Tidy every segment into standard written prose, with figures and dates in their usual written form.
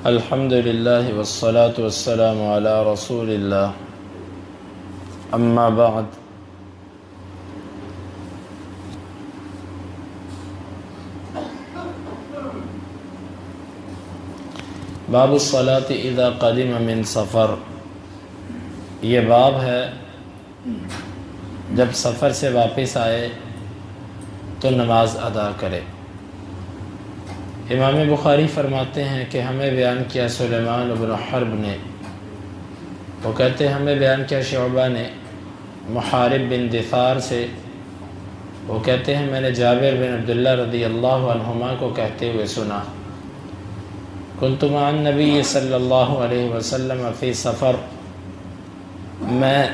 الحمد للہ والصلاة والسلام علی رسول اللہ اما بعد باب الصلاة اذا قدم من سفر، یہ باب ہے جب سفر سے واپس آئے تو نماز ادا کرے۔ امام بخاری فرماتے ہیں کہ ہمیں بیان کیا سلیمان بن حرب نے، وہ کہتے ہیں ہمیں بیان کیا شعبہ نے محارب بن دثار سے، وہ کہتے ہیں میں نے جابر بن عبداللہ رضی اللہ عنہما کو کہتے ہوئے سنا، کنت مع النبی صلی اللہ علیہ وسلم فی سفر، میں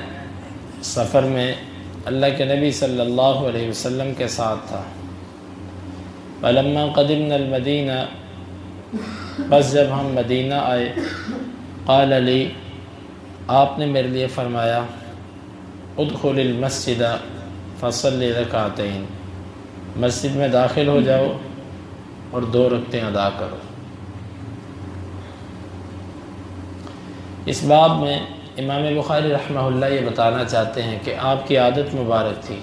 سفر میں اللہ کے نبی صلی اللہ علیہ وسلم کے ساتھ تھا۔ فلما قدمنا المدینہ، بس جب ہم مدینہ آئے، قال لی، آپ نے میرے لیے فرمایا، ادخل المسجد فصلی رکعتین، مسجد میں داخل ہو جاؤ اور 2 رکعتیں ادا کرو۔ اس باب میں امام بخاری رحمہ اللہ یہ بتانا چاہتے ہیں کہ آپ کی عادت مبارک تھی،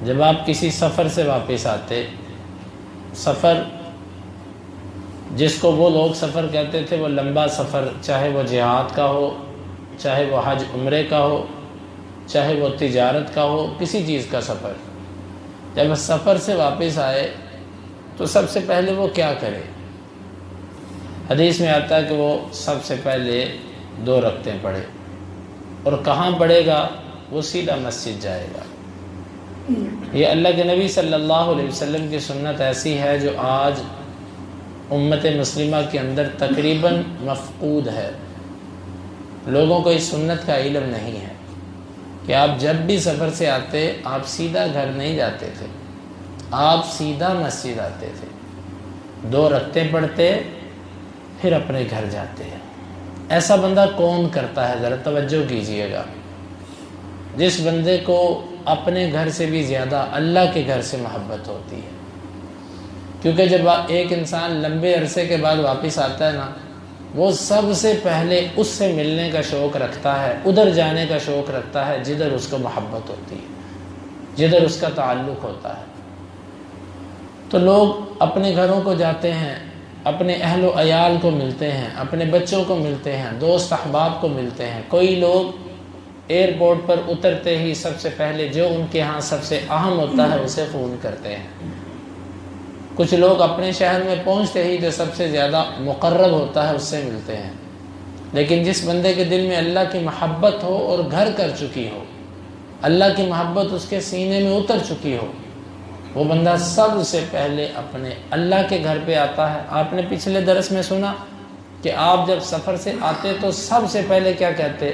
جب آپ کسی سفر سے واپس آتے، سفر جس کو وہ لوگ سفر کہتے تھے، وہ لمبا سفر، چاہے وہ جہاد کا ہو، چاہے وہ حج عمرے کا ہو، چاہے وہ تجارت کا ہو، کسی چیز کا سفر، جب سفر سے واپس آئے تو سب سے پہلے وہ کیا کرے؟ حدیث میں آتا ہے کہ وہ سب سے پہلے 2 رکعتیں پڑھے، اور کہاں پڑھے گا؟ وہ سیدھا مسجد جائے گا۔ یہ اللہ کے نبی صلی اللہ علیہ وسلم کی سنت ایسی ہے جو آج امت مسلمہ کے اندر تقریباً مفقود ہے۔ لوگوں کو اس سنت کا علم نہیں ہے کہ آپ جب بھی سفر سے آتے، آپ سیدھا گھر نہیں جاتے تھے، آپ سیدھا مسجد آتے تھے، 2 رکعتیں پڑھتے، پھر اپنے گھر جاتے ہیں۔ ایسا بندہ کون کرتا ہے؟ ذرا توجہ کیجئے گا۔ جس بندے کو اپنے گھر سے بھی زیادہ اللہ کے گھر سے محبت ہوتی ہے، کیونکہ جب ایک انسان لمبے عرصے کے بعد واپس آتا ہے نا، وہ سب سے پہلے اس سے ملنے کا شوق رکھتا ہے، ادھر جانے کا شوق رکھتا ہے جدھر اس کو محبت ہوتی ہے، جدھر اس کا تعلق ہوتا ہے۔ تو لوگ اپنے گھروں کو جاتے ہیں، اپنے اہل و عیال کو ملتے ہیں، اپنے بچوں کو ملتے ہیں، دوست احباب کو ملتے ہیں۔ کوئی لوگ ایئرپورٹ پر اترتے ہی سب سے پہلے جو ان کے ہاں سب سے اہم ہوتا ہے اسے فون کرتے ہیں۔ کچھ لوگ اپنے شہر میں پہنچتے ہی جو سب سے زیادہ مقرب ہوتا ہے اس سے ملتے ہیں۔ لیکن جس بندے کے دل میں اللہ کی محبت ہو اور گھر کر چکی ہو، اللہ کی محبت اس کے سینے میں اتر چکی ہو، وہ بندہ سب سے پہلے اپنے اللہ کے گھر پہ آتا ہے۔ آپ نے پچھلے درس میں سنا کہ آپ جب سفر سے آتے تو سب سے پہلے کیا کہتے؟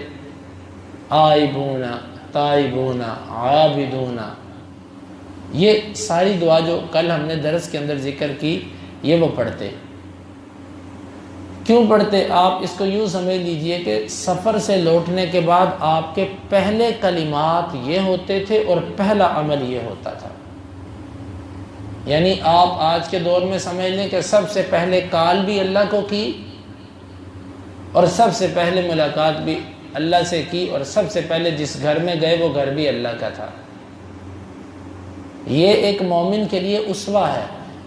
آئبون تائبون عابدون۔ یہ ساری دعا جو کل ہم نے درس کے اندر ذکر کی، یہ وہ پڑھتے۔ کیوں پڑھتے؟ آپ اس کو یوں سمجھ لیجئے کہ سفر سے لوٹنے کے بعد آپ کے پہلے کلمات یہ ہوتے تھے اور پہلا عمل یہ ہوتا تھا۔ یعنی آپ آج کے دور میں سمجھ لیں کہ سب سے پہلے کال بھی اللہ کو کی، اور سب سے پہلے ملاقات بھی اللہ سے کی، اور سب سے پہلے جس گھر میں گئے وہ گھر بھی اللہ کا تھا۔ یہ ایک مومن کے لیے اسوہ ہے،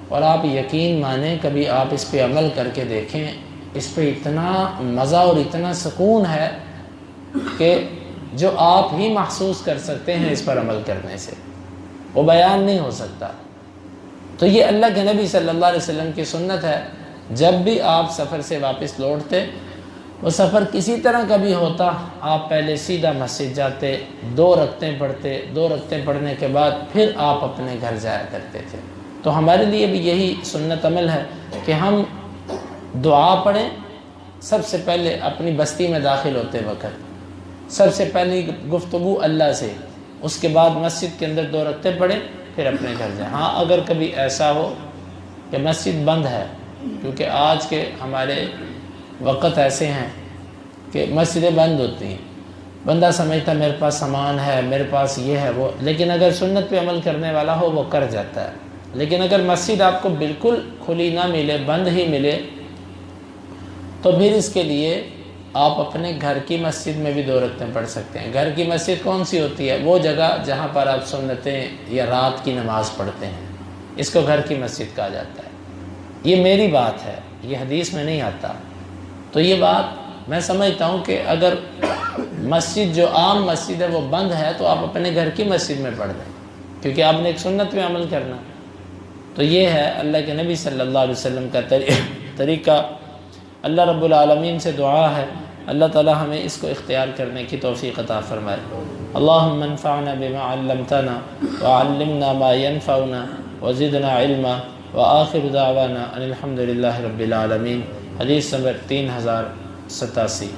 اور آپ یقین مانیں، کبھی آپ اس پہ عمل کر کے دیکھیں، اس پہ اتنا مزہ اور اتنا سکون ہے کہ جو آپ ہی محسوس کر سکتے ہیں اس پر عمل کرنے سے، وہ بیان نہیں ہو سکتا۔ تو یہ اللہ کے نبی صلی اللہ علیہ وسلم کی سنت ہے، جب بھی آپ سفر سے واپس لوٹتے، وہ سفر کسی طرح کا بھی ہوتا، آپ پہلے سیدھا مسجد جاتے، 2 رکعتیں پڑھتے، 2 رکعتیں پڑھنے کے بعد پھر آپ اپنے گھر جایا کرتے تھے۔ تو ہمارے لیے بھی یہی سنت عمل ہے کہ ہم دعا پڑھیں سب سے پہلے اپنی بستی میں داخل ہوتے وقت، سب سے پہلی گفتگو اللہ سے، اس کے بعد مسجد کے اندر 2 رکعتیں پڑھیں، پھر اپنے گھر جائیں۔ ہاں اگر کبھی ایسا ہو کہ مسجد بند ہے، کیونکہ آج کے ہمارے وقت ایسے ہیں کہ مسجدیں بند ہوتی ہیں، بندہ سمجھتا میرے پاس سامان ہے، میرے پاس یہ ہے وہ، لیکن اگر سنت پہ عمل کرنے والا ہو وہ کر جاتا ہے۔ لیکن اگر مسجد آپ کو بالکل کھلی نہ ملے، بند ہی ملے، تو پھر اس کے لیے آپ اپنے گھر کی مسجد میں بھی 2 رکعتیں پڑھ سکتے ہیں۔ گھر کی مسجد کون سی ہوتی ہے؟ وہ جگہ جہاں پر آپ سنتیں یا رات کی نماز پڑھتے ہیں، اس کو گھر کی مسجد کہا جاتا ہے۔ یہ میری بات ہے، یہ حدیث میں نہیں آتا۔ تو یہ بات میں سمجھتا ہوں کہ اگر مسجد جو عام مسجد ہے وہ بند ہے تو آپ اپنے گھر کی مسجد میں پڑھ دیں، کیونکہ آپ نے ایک سنت میں عمل کرنا۔ تو یہ ہے اللہ کے نبی صلی اللہ علیہ وسلم کا طریقہ۔ اللہ رب العالمین سے دعا ہے اللہ تعالی ہمیں اس کو اختیار کرنے کی توفیق عطا فرمائے۔ اللہم انفعنا بما علمتنا وعلمنا ما ينفعنا وزدنا علما وآخر دعوانا ان الحمد للہ رب العالمین۔ حدیث نمبر 3087۔